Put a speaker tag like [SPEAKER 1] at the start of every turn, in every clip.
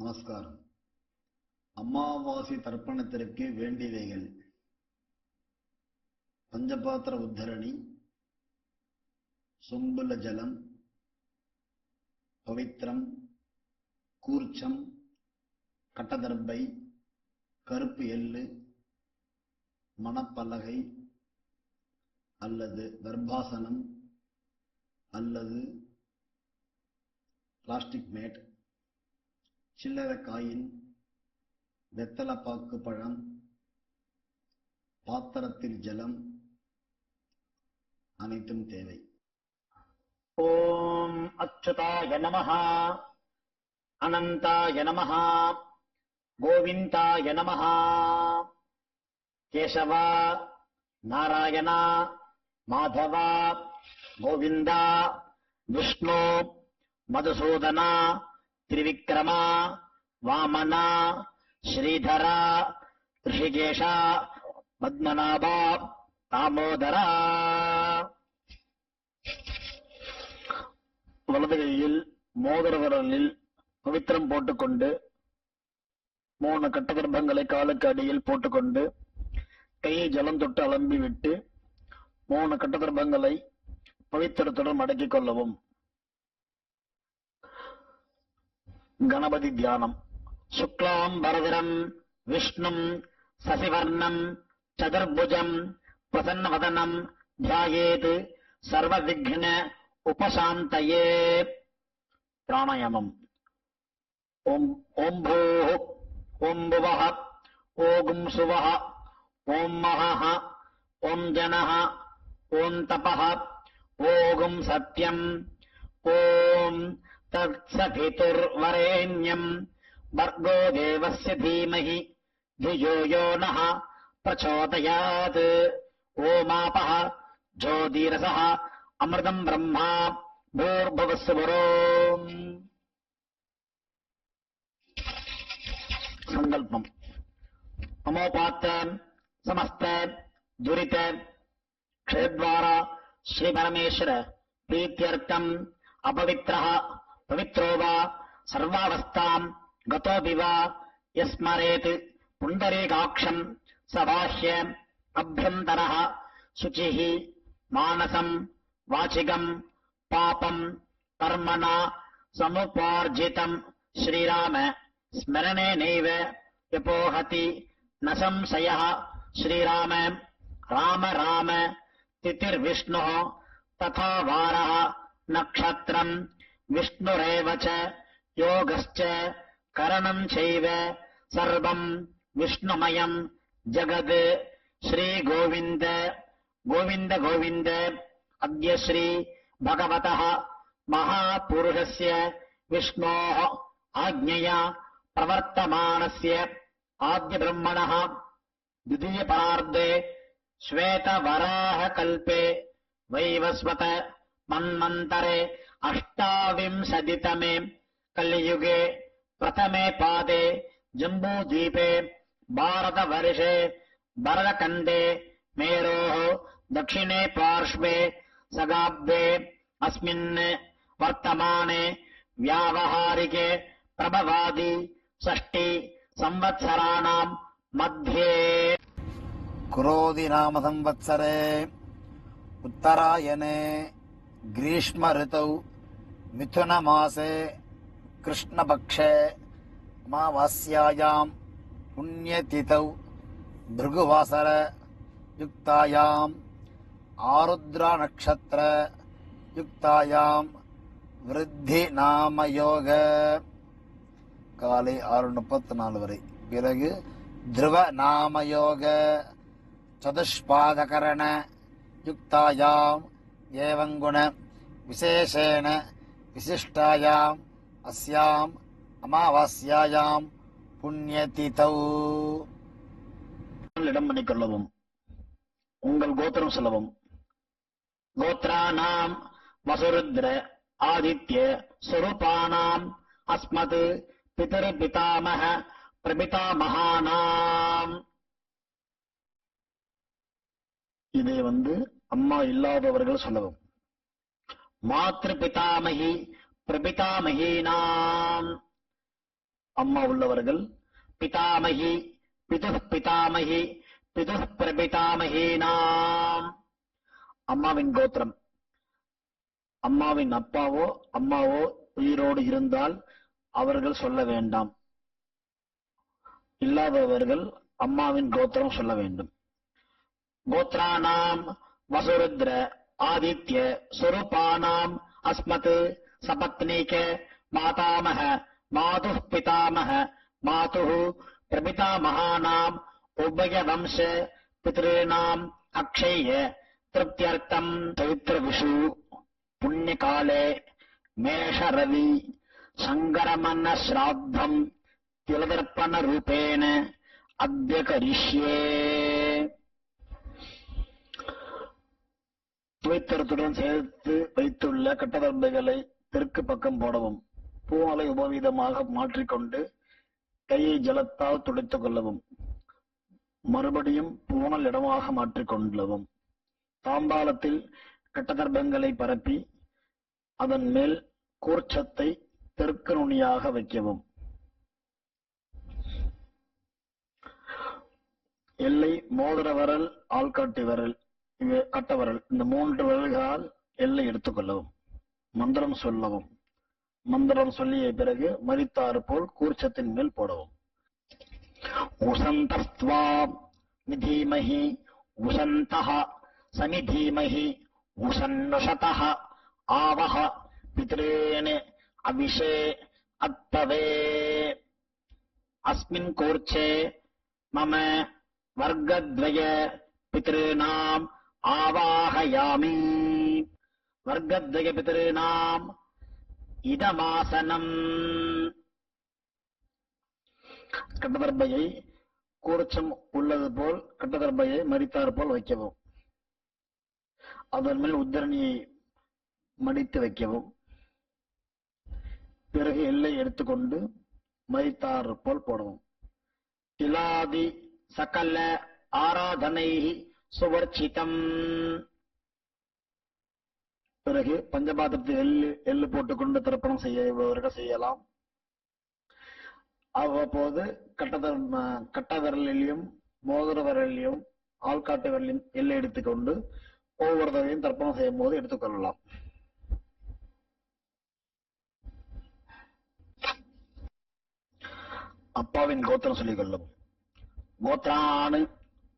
[SPEAKER 1] நமஸ்காரம். அமாவாசை தர்ப்பணத்திற்கு வேண்டியவைகள்: பஞ்சபாத்திர உத்தரணி, சொம்புல ஜலம், பவித்திரம், கூர்ச்சம், கட்டதர்பை, கருப்பு எள்ளு, மணப்பலகை அல்லது கர்ப்பாசனம் அல்லது பிளாஸ்டிக் மேட், சில்லறை காயின், வெத்தலைப்பாக்கு பழம், பாத்திரத்தில் ஜலம் அனைத்தும் தேவை.
[SPEAKER 2] ஓம் அச்சுதாய நமஹ, அனந்தாய நமஹ, கோவிந்தாய நமஹ. கேசவ, நாராயண, மாதவ, கோவிந்தா, விஷ்ணு, மதுசூதன, திரிவிக்ரம, வாமன, ஸ்ரீதர, ரிஷிகேஷ, பத்மநாப, தாமோதர. வலது கையில் மோதிர விரலில் பவித்திரம் போட்டுக்கொண்டு 3 கட்டகர்ப்பங்களை காலுக்கு அடியில் போட்டுக்கொண்டு கையை ஜலம் தொட்டு அலம்பி விட்டு 3 கட்டகர்ப்பங்களை பவித்திரத்துடன் மடக்கிக் கொள்ளவும். கணபதி தியானம். சுக்லாம் பரதரம் விஷ்ணும் சசிவர்ணம் சதுர்புஜம் பிரசன்னவதனம் தியாயேத் சர்வ விக்ன உபசாந்தயே. பிராணாயாமம். ஓம் பூஹ், ஓம் புவஹ, ஓம் சுவஹ, ஓம் மஹஹ, ஓம் ஜனஹ, ஓம் தபஹ, ஓம் சத்யம், ஓம் தத்சவிதுர்வரேண்யம் भर्गो देवस्य धीमहि धियो यो नः प्रचोदयात्. ओमापः ज्योतिरसः अमृतम् ब्रह्मा भूर्भुवस्सुवरोम्. सङ्कल्पम्. अमोपात्त समस्त दुरित क्षयद्वार श्रीपरमेश्वर प्रीत्यर्थम् अपवित्रः पवित्रो वा सर्वावस्थाम् गतोऽपि वा यस्मरेत् पुण्डरीकाक्षम् स बाह्य अभ्यन्तरः शुचिः मानसम् वाचिकम् पापम् कर्मणा समुपार्जितम् श्रीराम स्मरणेनैव व्यपोहति न संशयः. श्रीराम राम राम तिथिर्विष्णुः तथा वारः नक्षत्रम् विष्णुरेव च योगश्च करणम् चैव सर्वम् विष्णुमयम् जगत्. श्री गोविन्द गोविन्द गोविन्द. अद्य श्री भगवतः महापुरुषस्य विष्णोः आज्ञया प्रवर्तमानस्य आद्यब्रह्मणः द्वितीयपरार्धे श्वेतवराहकल्पे वैवस्वत मन्वन्तरे 28तमे कलियुगे प्रथमे पादे जम्बूद्वीपे भारतवर्षे भरतखण्डे मेरोः दक्षिणे पार्श्वे सगाब्दे अस्मिन् वर्तमाने व्यावहारिके प्रभवादि 6 संवत्सराणाम् मध्ये
[SPEAKER 3] क्रोधि नाम संवत्सरे उत्तरायणे ग्रीष्म ऋतौ मिथुन मासे कृष्णपक्षे अमावास्यायां पुण्यतिथौ भृगुवासर युक्तायाम् आरुद्रा नक्षत्र युक्तायां वृद्धि नाम योग காலை 6:34 வரை. பிறகு ध्रुव नाम योग चतुष्पादकरण युक्तायाम् एवं गुण विशेषेण विशिष्टायाम् अस्याम् अमावास्यायाम् पुण्यतिथौ.
[SPEAKER 2] இடம் பண்ணிக்கொள்ளவும். உங்கள் கோத்திரம் சொல்லவும். கோத்ராணாம் வசுருத்ர ஆதித்ய ஸ்வரூபானாம் அஸ்மத் பிதர் பிதாமக பிரபிதாமகானாம். இதை அம்மா இல்லாதவர்கள் சொல்லவும். மாத்ரு பிதாமகி பிரபிதாமகீனாம். அம்மா உள்ளவர்கள். பிதாமகி பிது பிதாமகி பிது பிரபிதாமகீனாம். அம்மாவின் கோத்திரம். அம்மாவின் அப்பாவோ அம்மாவோ உயிரோடு இருந்தால் அவர்கள் சொல்ல வேண்டாம். இல்லாதவர்கள் அம்மாவின் கோத்திரம் சொல்ல வேண்டும். கோத்ரானாம் வசுருத்ர ஆதித்ய சுரூபானாம் அஸ்மத் சபத்னீக மாதாமஹ மாதுः பிதாமஹ மாதுः பிரபிதாமகானாம் உபய வம்ச பித்ருணாம் அக்ஷய திருப்தியர்த்தம் பவித்ர விஷு புண்ணியகாலே மேஷ ரவி சங்கரமன்ன ஸ்ராத்தம் திலதர்ப்பண ரூபேண அத்ய கரிஷ்யே. துவைத்தரத்துடன் சேர்த்து வைத்துள்ள கட்டதர்பைகளை தெற்கு பக்கம் போடவும். பூமலை உபவீதமாக மாற்றிக்கொண்டு கையை ஜலத்தால் துடைத்துக் கொள்ளவும். மறுபடியும் பூனல் இடமாக மாற்றிக்கொள்ளவும். தாம்பாளத்தில் கட்டதர்பங்களை பரப்பி அதன் மேல் கூர்ச்சத்தை தெற்கு நுனியாக வைக்கவும். எல்லை மோதிர விரல், ஆள்காட்டி விரல், கட்ட விரல், இந்த 3 விரல்களால் எல்லை எடுத்துக்கொள்ளவும். மந்திரம் சொல்லவும். மந்திரம் சொல்லிய பிறகு மரித்தாறு போல் கூர்ச்சத்தின் மேல் போடவும். உசந்தஸ்த்வா நிதீமஹி உசந்தஹ சனிதீமஹி உசன்னுஷதஹ ஆவஹ பித்ரேணே அவிஷே அத்தவே அஸ்மின் கூர்ச்சே மம வர்க்கத்வய பித்ருணாம் ஆவாஹயாமி. வர்க்கத்வய பித்ருணாம் இதமாசனம். கட்டதர்பையை கூர்ச்சம் உள்ளது போல் கட்டதர்பையை மரித்தாறு போல் வைக்கவும். அதன் மேல் உத்தரணியை மடித்து வைக்கவும். பிறகு எல்லை எடுத்துக்கொண்டு மரித்தாறு போல் போடவும். திலாதி சகல ஆராதனை சுவர்ச்சிதம். பிறகு பஞ்சபாத்திரத்தில் எள்ளு போட்டுக்கொண்டு தர்ப்பணம் செய்யவர்கள் செய்யலாம். அவ்வப்போது கட்ட விரலிலும் மோதிர விரலிலும் ஆள்காட்டு விரலிலும் எல்லை எடுத்துக்கொண்டு ஒவ்வொரு தடவையும் தர்ப்பணம் செய்யும் போது எடுத்துக்கொள்ளலாம். அப்பாவின் கோத்திரம் சொல்லிக் கொள்ளவும். கோத்ரானு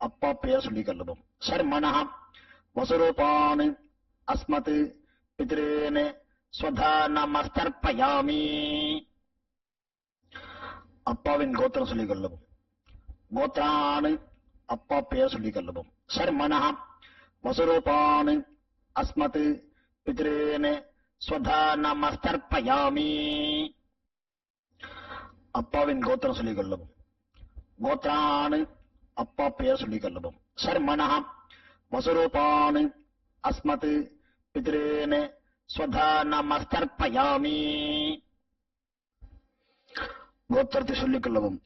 [SPEAKER 2] அப்பா பெயர் சொல்லிக் கொள்ளவும். சர்மண வசுரூபானு அஸ்மத் பித்ரேன ஸ்வதா நமஸ்தர்ப்பயாமி. அப்பாவின் கோத்திரம் சொல்லிக் கொள்ளவும். கோத்ரானு அப்பா பெயர் சொல்லிக் கொள்ளவும். சர்மண வசுரூபானு அஸ்மத் பித்ரேன ஸ்வதா நமஸ்தர்ப்பயாமி. அப்பாவின் கோத்திரம் சொல்லிக் கொள்ளவும். கோத்ரானு அப்பா பெயர் சொல்லிக் கொள்ளவும். சர்மண வசுரூபானு அஸ்மத் பித்ரேன ஸ்வதா நமஸ்தர்ப்பயாமி. கோத்திரத்தை சொல்லிக் கொள்ளவும்.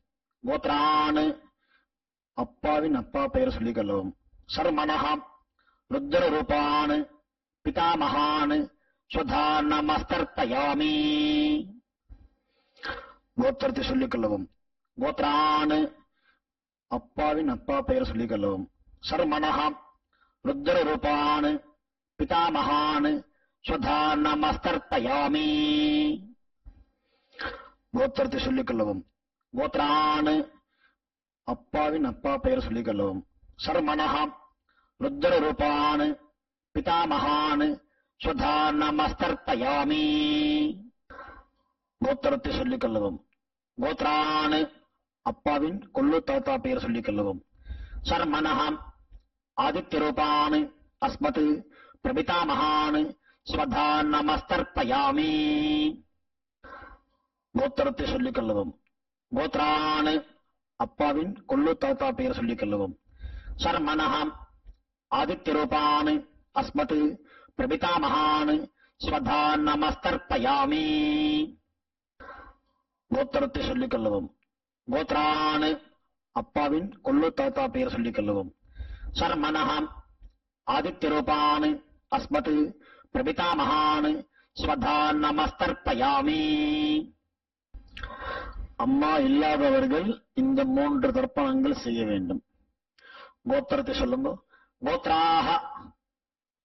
[SPEAKER 2] கோத்ரானு அப்பாவின் அப்பா பெயர் சொல்லிக் கொள்ளவும். சர்மண ருத்ர ரூபானு பிதாமகானு ஸ்வதா நமஸ்தர்ப்பயாமி. கோத்திரத்தை சொல்லிக் கொள்ளவும். கோத்ரானு அப்பாவின் அப்பா பெயர் சொல்லிக் கொள்ளவும். சர்மண ருத்ர ரூபானு பிதாமகானு ஸ்வதா நமஸ்தர்ப்பயாமி. கோத்திரத்தை சொல்லிக் கொள்ளவும். கோத்ரானு அப்பாவின் அப்பா பெயர் சொல்லிக் கொள்ளவும். சர்மண ருத்ர ரூபானு பிதாமகானு ஸ்வதா நமஸ்தர்ப்பயாமி. கோத்திரத்தை சொல்லிக் கொள்ளவும். கோத்ரானு அப்பாவின் கொள்ளு தாத்தா பெயர் சொல்லிக் கொள்ளவும். சர்மண ஆதித்ய ரூபானு அஸ்மத் பிரபிதாமகானு ஸ்வதா நமஸ்தர்ப்பயாமி. கோத்திரத்தை சொல்லிக் கொள்ளவும். கோத்ரானு அப்பாவின் கொள்ளு தாத்தா பெயர் சொல்லிக் கொள்ளவும். சர்மண ஆதித்ய ரூபானு அஸ்மத் பிரபிதாமகானு ஸ்வதா நமஸ்தர்ப்பயாமி. கோத்திரத்தை சொல்லிக் கொள்ளவும். கோத்ரானு அப்பாவின் கொள்ளு தாத்தா பெயர் சொல்லிக் கொள்ளவும். சர்மண ஆதித்ய ரூபானு அஸ்மத் பிரபிதாமகானு ஸ்வதா நமஸ்தர்ப்பயாமி. அம்மா இல்லாதவர்கள் இந்த 3 தர்ப்பணங்கள் செய்ய வேண்டும். கோத்திரத்தை சொல்லுங்க. கோத்ராக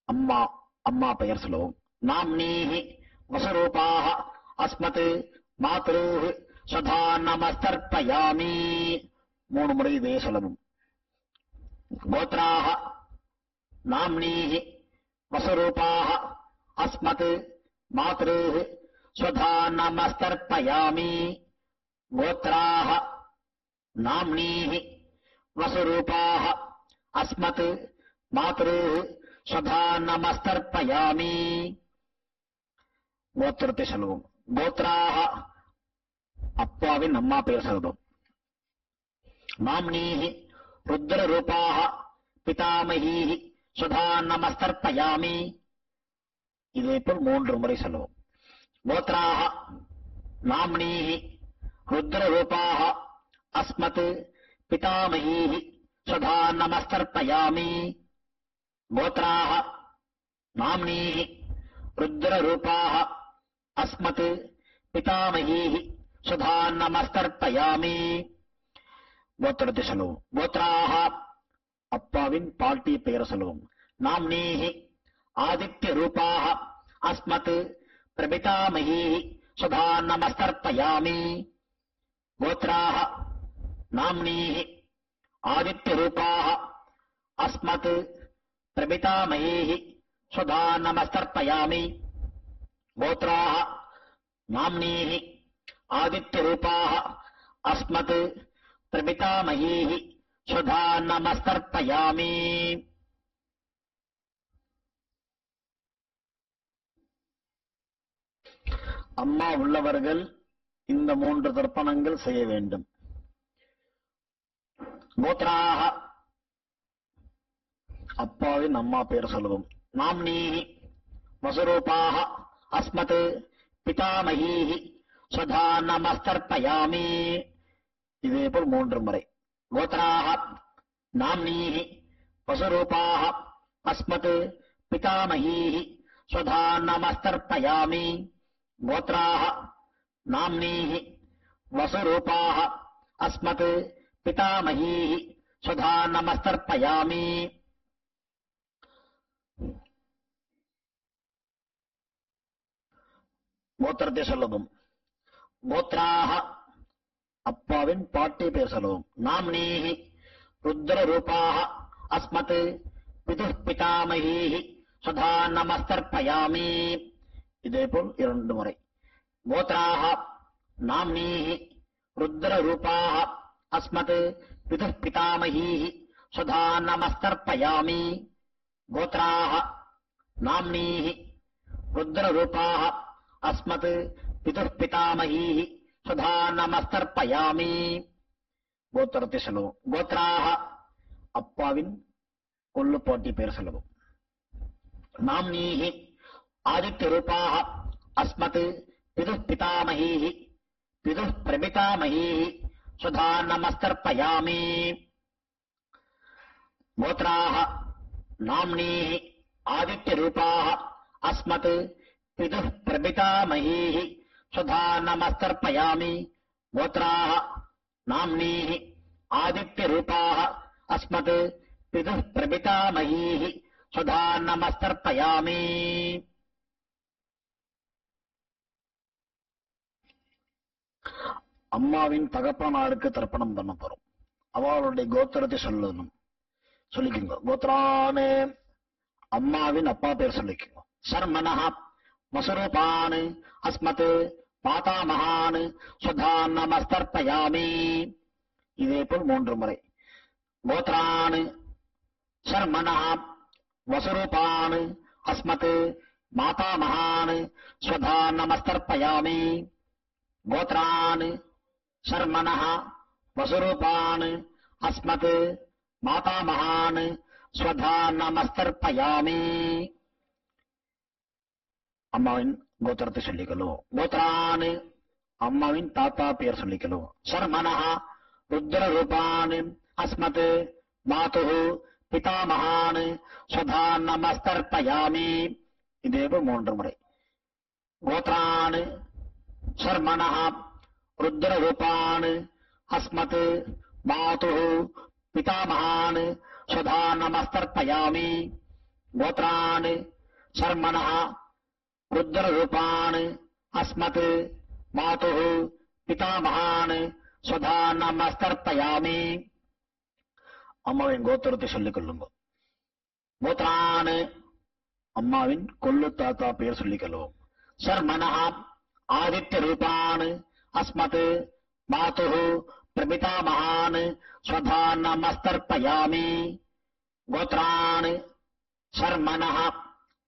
[SPEAKER 2] அம்மா, அம்மா பெயர் சொல்லுவோம். நாம்னீஹி வசரூபாக அஸ்மத் மாத்ருஹ் சதா நமஸ்தர்ப்பயாமி. 3 முறை இதே சொல்லணும். கோத்ராக நாம்னீஹி வசரூபாக அஸ்மத் மாத்ருஹ் சதா நமஸ்தர்ப்பயாமி. கோத்ராக நாம்னீஹி வசரூபாக அஸ்மத் மாத்ருஹ் சதா நமஸ்தர்ப்பயாமி. கோத்திரத்தை சொல்லுவோம். கோத்ராக அப்பாவின் அம்மா பெயர் சொல்லுவோம். நாம்னீஹி ருத்ர ரூபாக பிதாமகீஹி சதா நமஸ்தர்ப்பயாமி. இதேபோல் 3 முறை சொல்லுவோம். கோத்ராக நாம்னீஹி ருத்ர ரூபாக அஸ்மத் பிதாமகீஹி சதா நமஸ்தர்ப்பயாமி. கோத்ராக நாம்னீஹி ருத்ர ரூபாக அஸ்மத் பிதாமகீஹி சதா நமஸ்தர்ப்பயாமி. கோத்திரத்தை சொல்லுவோம். கோத்ராக அப்பாவின் பாட்டி பெயர் சொல்லுவோம். நாம்னீஹி ஆதித்ய ரூபாக அஸ்மத் பிரபிதாமகீஹி சதா நமஸ்தர்ப்பயாமி. கோத்ராக நாம்னீஹி ஆதித்ய ரூபாக அஸ்மத் பிரபிதாமகீஹி சதா நமஸ்தர்ப்பயாமி. கோத்ராக நாம்னீஹி ஆதித்ய ரூபாக அஸ்மத் பிரபிதாமகீஹி சதா நமஸ்தர்ப்பயாமி. அம்மா உள்ளவர்கள் இந்த 3 தர்ப்பணங்கள் செய்ய வேண்டும். கோத்ராக அப்பாவின் அம்மா பெயர் சொல்லுவோம். நாம்னீஹி வசரூபாக அஸ்மத் பிதாமகீஹி சதா நமஸ்தர்ப்பயாமி. இதேபோல் 3 முறை. கோத்ராக நாம்னீஹி வசரூபாக அஸ்மத் பிதாமகீஹி சதா நமஸ்தர்ப்பயாமி. கோத்ராக நாம்னீஹி வசரூபாக அஸ்மத் பிதாமகீஹி சதா நமஸ்தர்ப்பயாமி. கோத்திரத்தை சொல்லவும். கோத்ராக அப்பாவின் பாட்டி பெயர் சொல்லவும். நாம்னீஹி ருத்ர ரூபாக அஸ்மத் பிதுஹ் பிதாமகீஹி சதா நமஸ்தர்ப்பயாமி. இதேபோல் 2 முறை. கோத்ராக நாம்னீஹி ருத்ர ரூபாக அஸ்மத் பிதுஹ் பிதாமகீஹி சதா நமஸ்தர்ப்பயாமி. கோத்ராக நாம்னீஹி ருத்ர ரூபாக அஸ்மத் பிதுஹ் பிதாமகீஹி சதா நமஸ்தர்ப்பயாமி. கோத்திரத்தை சொல்லுவோம். கோத்ராக அப்பாவின் கொள்ளு பாட்டி பெயர் சொல்லுவோம். நாம்னீஹி ஆதித்ய ரூபாக அஸ்மத் பிதுஹ் பிதாமகீஹி பிதுஹ் பிரபிதாமகீஹி சதா நமஸ்தர்ப்பயாமி. கோத்ராக நாம்னீஹி ஆதித்ய ரூபாக அஸ்மத் பிதுஹ் பிரபிதாமகீஹி சதா நமஸ்தர்ப்பயாமி. கோத்ராக நாம்னீஹி ஆதித்ய ரூபாக அஸ்மத் பிதுஹ் பிரபிதாமகீஹி சதா நமஸ்தர்ப்பயாமி. அம்மாவின் தகப்பனாருக்கு தர்ப்பணம் பண்ண போறோம். அவளுடைய கோத்திரத்தை சொல்லணும். சொல்லிக்கோங்க. கோத்ரானே அம்மாவின் அப்பா பேர் சொல்லிக்கோங்க. சர்மனஹ வசரூபான் அஸ்மத் மாதாமகான் சுதா நமஸ்தர்ப்பயாமி. இதேபோல் 3 முறை. கோத்ரான் சர்மனஹ வசரூபான் அஸ்மத் மாதாமகான் சுதா நமஸ்தர்ப்பயாமி. கோத்ரான் சர்மனஹ வசரூபான் அஸ்மத் மாதாமகான் ஸ்வதா நமஸ்தர்ப்பயாமி. அம்மாவின் கோத்திரத்தை சொல்லிக்கணும். கோத்ரான் அம்மாவின் தாத்தா பெயர் சொல்லிக்கணும். சர்மனஹ ருத்ர ரூபான் அஸ்மத் மாதுஹு பிதாமகான் ஸ்வதா நமஸ்தர்ப்பயாமி. இதேபோல் 3 முறை. கோத்ரான் சர்மனஹ ருத்ரரூபான் அஸ்மத் மாதுः பிதாமகான் ஸ்வதா நமஸ்தர்ப்பயாமி. கோத்ரான் சர்மணः ருத்ரரூபான் அஸ்மத் மாதுः பிதாமகான் ஸ்வதா நமஸ்தர்ப்பயாமி. அம்மாவின் கோத்திரத்தை சொல்லிக் கொள்ளுங்க. கோத்ரான் அம்மாவின் கொள்ளு தாத்தா பெயர் சொல்லிக் கொள்வோம். சர்மணः ஆதித்ய ரூபான் அஸ்மத் மாதுः பிரபிதாமகான் ஸ்வதா நமஸ்தர்ப்பயாமி. கோத்ரான் சர்மணः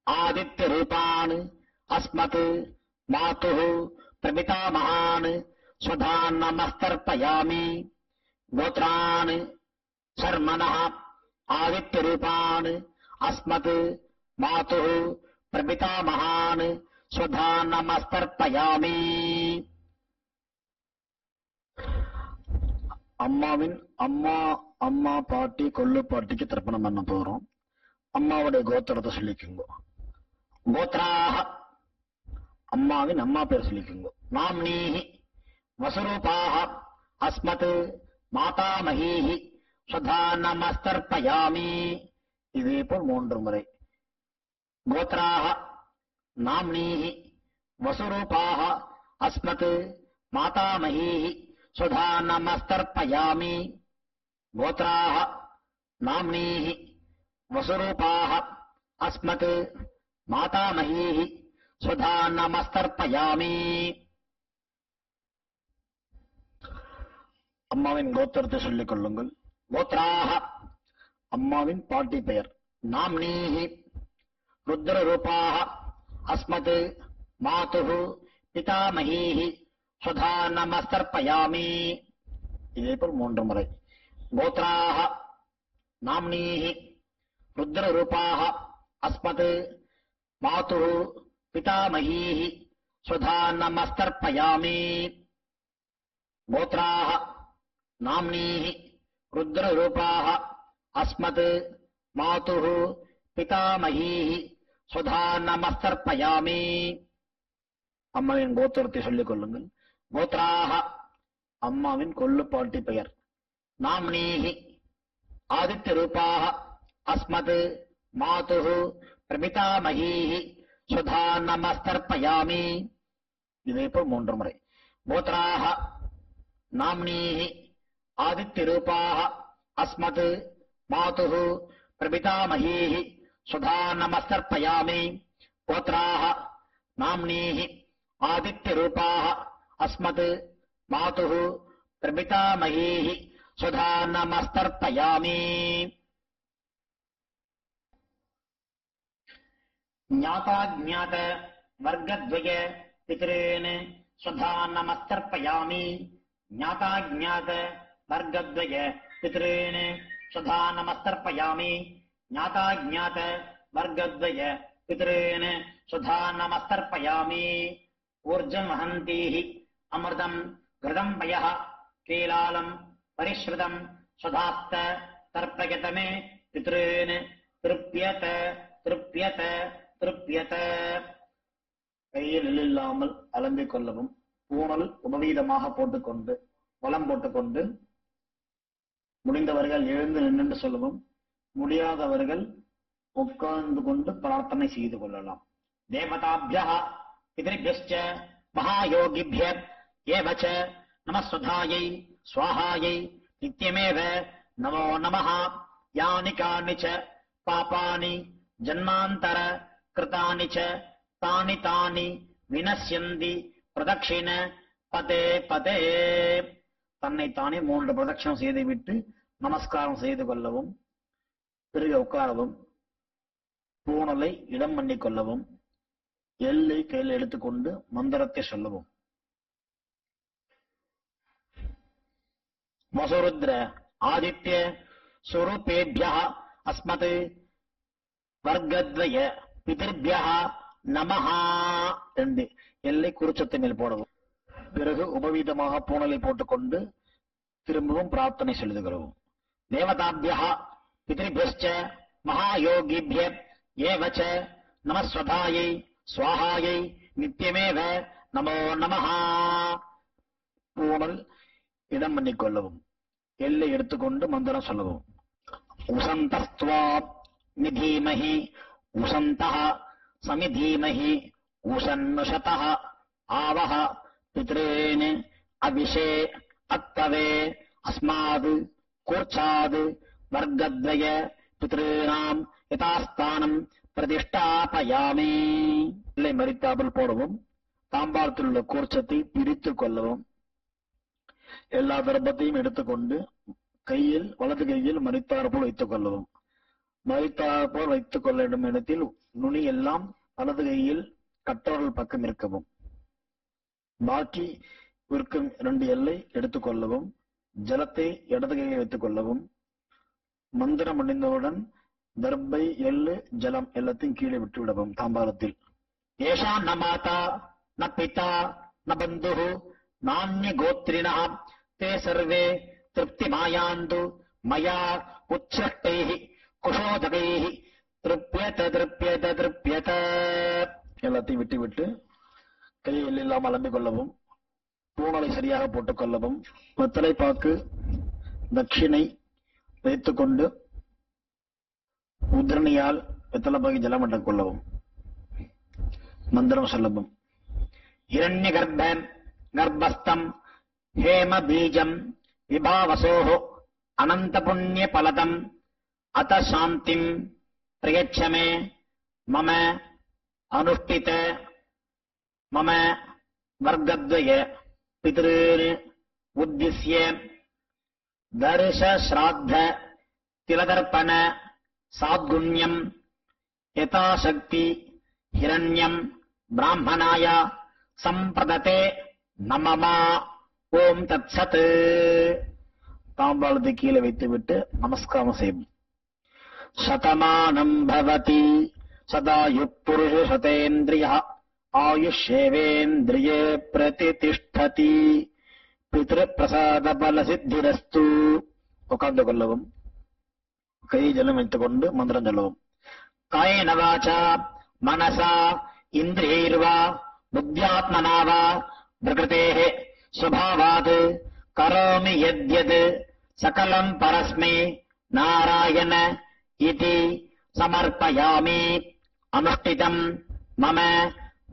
[SPEAKER 2] ஆதித்ய ரூபான் அஸ்மத் மாதுः பிரபிதாமகான் ஸ்வதா நமஸ்தர்ப்பயாமி. கோத்ரான் சர்மணः ஆதித்ய ரூபான் அஸ்மத் மாதுः பிரபிதாமகான் ஸ்வதா நமஸ்தர்ப்பயாமி. அம்மாவின் அம்மா பாட்டி கொள்ளு பாட்டிக்கு தர்ப்பணம் பண்ண போறோம். அம்மாவுடைய கோத்திரத்தை சொல்லிக்குங்க. கோத்ராஹ அம்மாவின் அம்மா பேர் சொல்லிக்குங்க. நாம்னீஹி வசுரூபாஹ அஸ்மத் மாதாமஹீஹி ஸ்வதா நமஸ்தர்ப்பயாமி. இதே போல் 3 முறை. கோத்ராஹ நாம்னீஹி வசுரூபாஹ அஸ்மத் மாதாமஹீஹி ஸ்வதா நமஸ்தர்ப்பயாமி. கோத்ராஹ நாம்னீஹி வசுரூபாஹ அஸ்மத் மாதாமஹீஹி ஸ்வதா நமஸ்தர்ப்பயாமி. அம்மாவின் கோத்திரத்தை சொல்லிக் கொள்ளுங்கள். கோத்ராஹ அம்மாவின் பாட்டி பெயர். நாம்னீஹி ருத்ரரூபாஹ அஸ்மத் மாதுः பிதாமஹீஹி ஸ்வதா நமஸ்தர்ப்பயாமி. இதே போல் 3 முறை. கோத்ராஹ நாம்னீஹி ருத்ரரூபாஹ அஸ்மத் மாதுः பிதாமஹீஹி ஸ்வதா நமஸ்தர்ப்பயாமி. கோத்ராஹ நாம்னீஹி ருத்ரரூபாஹ அஸ்மத் மாதுः பிதாமஹீஹி ஸ்வதா நமஸ்தர்ப்பயாமி. அம்மாவின் கோத்திரத்தை சொல்லிக் கொள்ளுங்கள். கோத்ராஹ அம்மாவின் கொள்ளு பாட்டி பெயர். நாம்னீஹி ஆதித்ய ரூபாஹ அஸ்மத் மாதுः பிரபிதாமஹீஹி ஸ்வதா நமஸ்தர்ப்பயாமி. இதே போல் 3 முறை. கோத்ராஹ நாம்னீஹி ஆதித்ய ரூபாஹ அஸ்மத் மாதுः பிரபிதாமஹீஹி ஸ்வதா நமஸ்தர்ப்பயாமி. கோத்ராஹ நாம்னீஹி ஆதித்ய ரூபாஹ அஸ்மத் மாதுः பிரபிதாமஹீஹி ஸ்வதா நமஸ்தர்ப்பயாமி. ஞாதாஜ்ஞாத வர்க்கத்வய பித்ரேன் ஸ்வதா நமஸ்தர்ப்பயாமி. ஞாதாஜ்ஞாத வர்க்கத்வய பித்ரேன் ஸ்வதா நமஸ்தர்ப்பயாமி. ஞாதாஜ்ஞாத வர்க்கத்வய பித்ரேன் ஸ்வதா நமஸ்தர்ப்பயாமி. ஊர்ஜம் வஹந்தீஹி அமிர்தம் கிருதம் பயः கேலாலம் பரிஸ்ருதம் ஸ்வதாஸ்த தர்ப்பயத மே பித்ரேன் திருப்யத திருப்யத திருப்யத. கையில் இல்லாமல் அலம்பிக் கொள்ளவும். பூணல் உபவீதமாக போட்டுக்கொண்டு வலம் போட்டுக்கொண்டு முடிந்தவர்கள் எழுந்து நின்று சொல்லவும். முடியாதவர்கள் உட்கார்ந்து கொண்டு பிரார்த்தனை செய்து கொள்ளலாம். தேவதாபியः பிதृभ्यश्च மகாயோகிभ्यः ஏவ ச நமஸ்வதாயை ஸ்வாஹாயை நித்யமேவ நமோ நமः. யானி கானி ச பாபானி ஜன்மாந்தர கிருதானி ச தானி தானி வினஸ்யந்தி பிரதட்சிண பதே பதே. தன்னைத்தானே 3 பிரதட்சணம் செய்துவிட்டு நமஸ்காரம் செய்து கொள்ளவும். பிறகு உட்காரவும். பூணலை இடம் பண்ணிக் கொள்ளவும். எல்லை கையில் எடுத்துக்கொண்டு மந்திரத்தை சொல்லவும். வசுருத்ர ஆதித்ய சுரூபேபியः அஸ்மத் வர்க்கத்வய பிதृभ्यः நமஹ என்று எல்லை குறிச்சத்தை மேல் போடவும். பிறகு உபவீதமாக பூணலை போட்டுக்கொண்டு திரும்பவும் பிரார்த்தனை செலுத்துகிறோம். தேவதாபியः பிதृभ्यश्च மகாயோகிभ्यः ஏவ ச நமஸ்வதாயை ஸ்வாஹாயை நித்யமேவ நமோ நமः. பூணல் இடம் பண்ணிக்கொள்ளவும். எல்லை எடுத்துக்கொண்டு மந்திரம் சொல்லவும். உசந்தஸ்துவா நிதீமஹி உசந்தஹ சமிதீமஹி உசன்னுஷதஹ ஆவஹ பித்ரேன் அபிஷே அத்தவே அஸ்மாத் கூர்ச்சாத் வர்க்கத்வய பித்ருணாம் யதாஸ்தானம் பிரதிஷ்டாபயாமி. இல்லை மறித்தாமல் போடவும். தாம்பாளத்தில் உள்ள கூர்ச்சத்தை பிரித்து கொள்ளவும். எல்லா தர்ப்பத்தையும் எடுத்துக்கொண்டு கையில் வலது கையில் மறித்தார் போல் வைத்துக் கொள்ளவும். மறித்தார் போல் வைத்துக் கொள்ள வேண்டும் இடத்தில் நுனி எல்லாம் வலது கையில் கட்டவர்கள் பக்கம் இருக்கவும். பாக்கி இருக்கும் 2 எல்லை எடுத்துக்கொள்ளவும். ஜலத்தை இடது கையில் வைத்துக் கொள்ளவும். மந்திரம் அணிந்தவுடன் தர்பை எள்ளு ஜலம் எல்லாத்தையும் கீழே விட்டு விடவும். தாம்பாளத்தில் ஏஷா ந மாதா ந பிதா ந பந்து நான்ய கோத்ரிண தே சர்வே திருப்தி மாயாந்து மயா உச்சஷ்டைஹி குஷோதகைஹி திருப்யத திருப்யத திருப்யத. எல்லாத்தையும் விட்டு விட்டு கையை இல்லாமல் அலம்பிக் கொள்ளவும். பூணலை சரியாக போட்டுக் கொள்ளவும். வெத்தலை பாக்கு தட்சிணை வைத்துக் கொண்டு உத்ரணியால் வெத்தலை பாக்கி ஜலம் அட்டக் கொள்ளவும். மந்திரம் சொல்லவும். இரண்ய கர்ப்பம் கர்ப்பஸ்தம் ஹேம பீஜம் விபாவசோஹ அனந்த புண்ணிய பலதம் அத சாந்திம் பிரயச்சமே மம அனுஷ்டித மம வர்க்கத்வய பித்ருன் உத்திஸ்ய தர்ஷ ஸ்ராத்த திலதர்ப்பண சாத்குண்யம் யதாசக்தி ஹிரண்யம் பிராமணாய சம்பிரததே நமமா. ஓம் தத்சத். தாம்பாளத்தை கீழே வைத்துவிட்டு நமஸ்காரம் செய்யும். சதமானம் பவதி சதாயு புருஷ சதேந்திரிய ஆயுஷேவேந்திரியே பிரதிதிஷ்டதி பித்ரு பிரசாத பல சித்திரஸ்து. உட்கார்ந்து கொள்ளவும். கை ஜலம் வைத்துக் கொண்டு மந்திரம் சொல்லவும். காயேன வாசா மனசா இந்திரியைர்வா புத்தியாத்மனா வா பிரகிருதேஹ ஸ்வபாவாத் கரோமி யத்யத் சகலம் பரஸ்மை நாராயண இதி சமர்ப்பயாமி. அனுஷ்டிதம் மம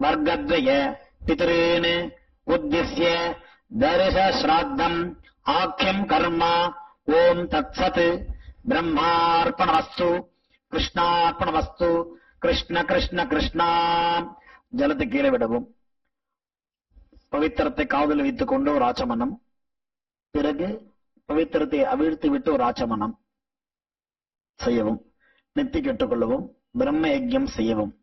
[SPEAKER 2] வர்க்கத்வய பித்ருன் உத்திஸ்ய தர்ஷ ஸ்ராத்தம் ஆக்யம் கர்ம. ஓம் தத்சத். பிரம்மார்ப்பணமஸ்து கிருஷ்ணார்ப்பணமஸ்து. கிருஷ்ண கிருஷ்ண கிருஷ்ணா. ஜலத்தை கீழே விடவும். பவித்திரத்தை காவலில் வைத்துக் கொண்டு ஒரு ஆச்சமனம். பிறகு பவித்திரத்தை அவிழ்த்து விட்டு ஒரு ஆச்சமனம் செய்யவும். நெத்தி கெட்டுக் கொள்ளவும். பிரம்ம யஜ்யம் செய்யவும்.